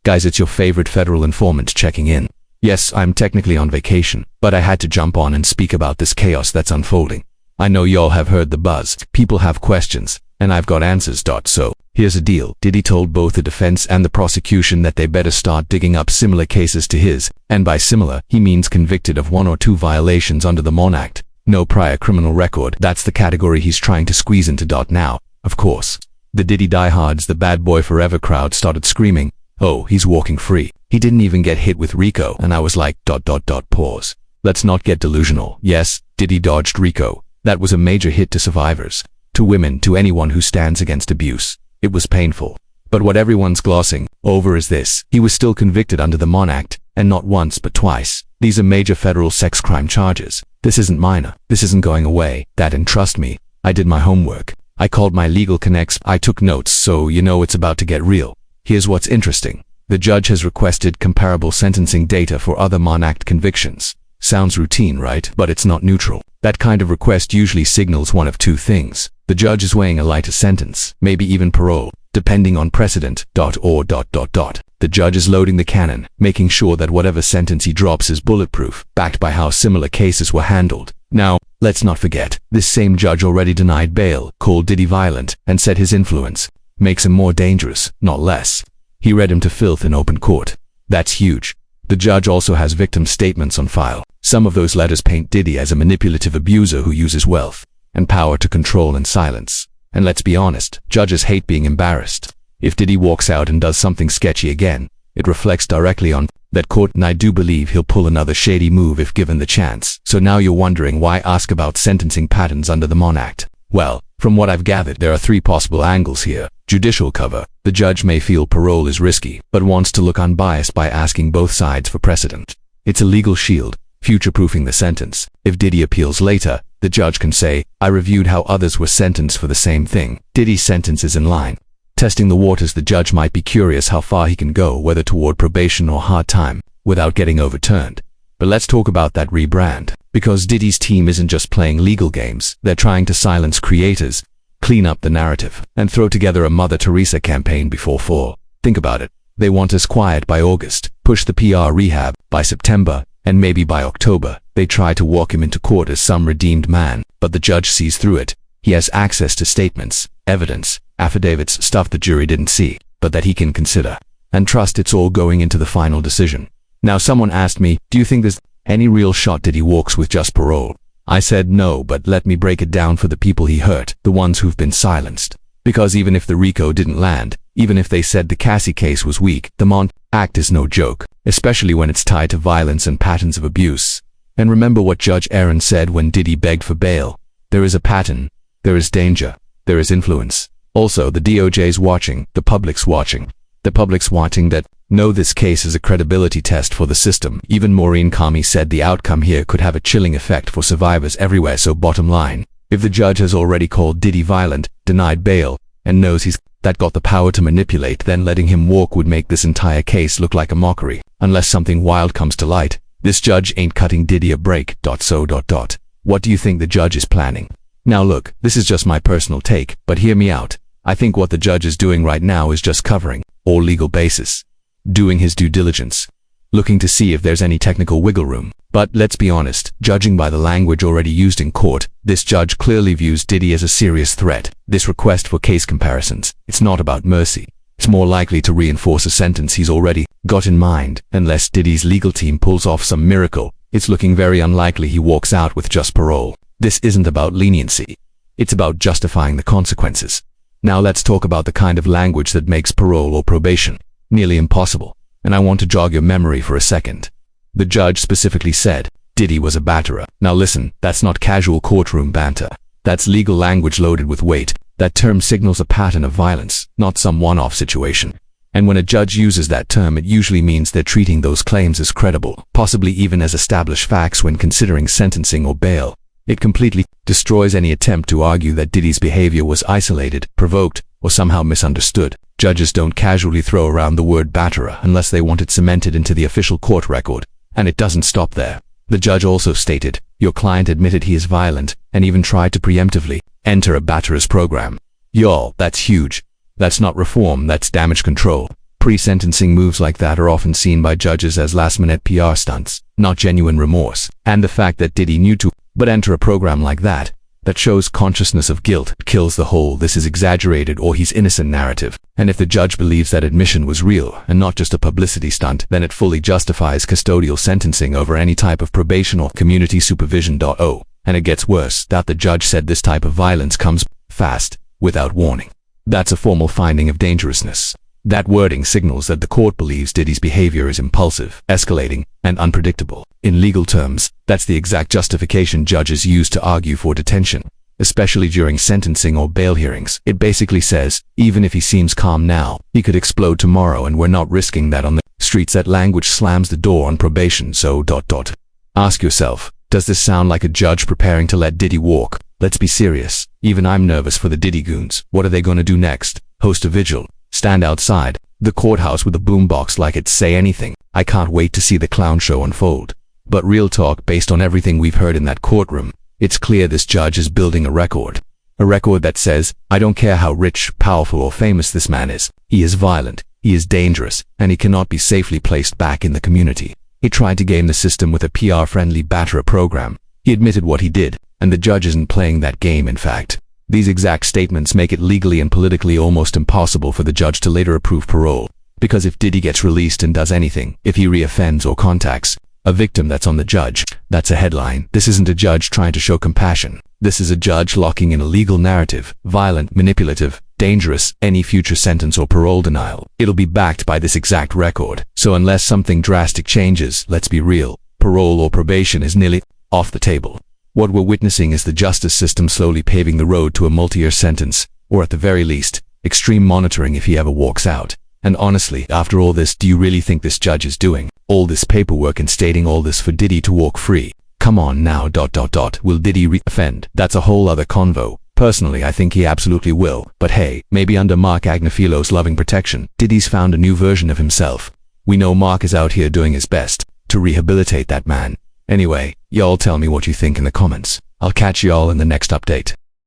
Guys, it's your favorite federal informant checking in. Yes, I'm technically on vacation, but I had to jump on and speak about this chaos that's unfolding. I know y'all have heard the buzz. People have questions, and I've got answers. So, here's the deal. Diddy told both the defense and the prosecution that they better start digging up similar cases to his, and by similar, he means convicted of 1 or 2 violations under the Mann Act. No prior criminal record. That's the category he's trying to squeeze into. Now, of course, the Diddy diehards, the bad boy forever crowd started screaming, "Oh, he's walking free. He didn't even get hit with RICO." And I was like, pause. Let's not get delusional. Yes, Diddy dodged RICO. That was a major hit to survivors, to women, to anyone who stands against abuse. It was painful. But what everyone's glossing over is this: he was still convicted under the Mann Act, and not once but twice. These are major federal sex crime charges. This isn't minor. This isn't going away. And trust me, I did my homework. I called my legal connects. I took notes, so you know it's about to get real. Here's what's interesting. The judge has requested comparable sentencing data for other Mann Act convictions. Sounds routine, right? But it's not neutral. That kind of request usually signals one of 2 things. The judge is weighing a lighter sentence, maybe even parole, depending on precedent. The judge is loading the cannon, making sure that whatever sentence he drops is bulletproof, backed by how similar cases were handled. Now, let's not forget, this same judge already denied bail, called Diddy violent, and said his influence makes him more dangerous, not less. He read him to filth in open court. That's huge. The judge also has victim statements on file. Some of those letters paint Diddy as a manipulative abuser who uses wealth and power to control and silence. And let's be honest, judges hate being embarrassed. If Diddy walks out and does something sketchy again, it reflects directly on that court, and I do believe he'll pull another shady move if given the chance. So now you're wondering why ask about sentencing patterns under the Mann Act. Well, from what I've gathered, there are 3 possible angles here. Judicial cover. The judge may feel parole is risky, but wants to look unbiased by asking both sides for precedent. It's a legal shield, future-proofing the sentence. If Diddy appeals later, the judge can say, "I reviewed how others were sentenced for the same thing. Diddy's sentence is in line." Testing the waters, the judge might be curious how far he can go, whether toward probation or hard time, without getting overturned. But let's talk about that rebrand. Because Diddy's team isn't just playing legal games, they're trying to silence creators, clean up the narrative, and throw together a Mother Teresa campaign before fall. Think about it. They want us quiet by August, push the PR rehab by September, and maybe by October, they try to walk him into court as some redeemed man, but the judge sees through it. He has access to statements, evidence, affidavits, stuff the jury didn't see, but that he can consider. And trust it's all going into the final decision. Now someone asked me, do you think there's any real shot Diddy walks with just parole? I said no, but let me break it down for the people he hurt, the ones who've been silenced. Because even if the RICO didn't land, even if they said the Cassie case was weak, the Mann Act is no joke, especially when it's tied to violence and patterns of abuse. And remember what Judge Aaron said when Diddy begged for bail. There is a pattern, there is danger, there is influence. Also, the DOJ's watching, the public's watching. The public's watching that. No, this case is a credibility test for the system. Even Maureen Comey said the outcome here could have a chilling effect for survivors everywhere. So bottom line, if the judge has already called Diddy violent, denied bail, and knows he's got the power to manipulate, then letting him walk would make this entire case look like a mockery. Unless something wild comes to light, this judge ain't cutting Diddy a break. What do you think the judge is planning? Now look, this is just my personal take, but hear me out. I think what the judge is doing right now is just covering all legal bases. Doing his due diligence, looking to see if there's any technical wiggle room. But let's be honest, judging by the language already used in court, this judge clearly views Diddy as a serious threat. This request for case comparisons, it's not about mercy. It's more likely to reinforce a sentence he's already got in mind. Unless Diddy's legal team pulls off some miracle, it's looking very unlikely he walks out with just parole. This isn't about leniency. It's about justifying the consequences. Now let's talk about the kind of language that makes parole or probation nearly impossible, and I want to jog your memory for a second. The judge specifically said, Diddy was a batterer. Now listen, that's not casual courtroom banter. That's legal language loaded with weight. That term signals a pattern of violence, not some one-off situation. And when a judge uses that term, it usually means they're treating those claims as credible, possibly even as established facts when considering sentencing or bail. It completely destroys any attempt to argue that Diddy's behavior was isolated, provoked, or somehow misunderstood. Judges don't casually throw around the word batterer unless they want it cemented into the official court record. And it doesn't stop there. The judge also stated, your client admitted he is violent and even tried to preemptively enter a batterer's program. Y'all, that's huge. That's not reform, that's damage control. Pre-sentencing moves like that are often seen by judges as last-minute PR stunts, not genuine remorse. And the fact that Diddy knew to but enter a program like that shows consciousness of guilt, kills the whole "this is exaggerated" or "he's innocent" narrative. And if the judge believes that admission was real and not just a publicity stunt, then it fully justifies custodial sentencing over any type of probation or community supervision. And it gets worse that the judge said this type of violence comes fast, without warning. That's a formal finding of dangerousness. That wording signals that the court believes Diddy's behavior is impulsive, escalating, and unpredictable. In legal terms, that's the exact justification judges use to argue for detention, especially during sentencing or bail hearings. It basically says, even if he seems calm now, he could explode tomorrow, and we're not risking that on the streets. That language slams the door on probation. So ask yourself, does this sound like a judge preparing to let Diddy walk? Let's be serious. Even I'm nervous for the Diddy goons. What are they going to do next? Host a vigil? Stand outside the courthouse with a boombox like it's Say Anything? I can't wait to see the clown show unfold. But real talk, based on everything we've heard in that courtroom, it's clear this judge is building a record. A record that says, I don't care how rich, powerful, or famous this man is. He is violent, he is dangerous, and he cannot be safely placed back in the community. He tried to game the system with a PR-friendly batterer program. He admitted what he did, and the judge isn't playing that game. In fact, these exact statements make it legally and politically almost impossible for the judge to later approve parole. Because if Diddy gets released and does anything, if he reoffends or contacts a victim, that's on the judge. That's a headline. This isn't a judge trying to show compassion. This is a judge locking in a legal narrative, violent, manipulative, dangerous. Any future sentence or parole denial, it'll be backed by this exact record. So unless something drastic changes, let's be real, parole or probation is nearly off the table. What we're witnessing is the justice system slowly paving the road to a multi-year sentence, or at the very least, extreme monitoring if he ever walks out. And honestly, after all this, do you really think this judge is doing all this paperwork and stating all this for Diddy to walk free? Come on now. Will Diddy re-offend? That's a whole other convo. Personally, I think he absolutely will. But hey, maybe under Mark Agnafilo's loving protection, Diddy's found a new version of himself. We know Mark is out here doing his best to rehabilitate that man. Anyway, y'all tell me what you think in the comments. I'll catch y'all in the next update.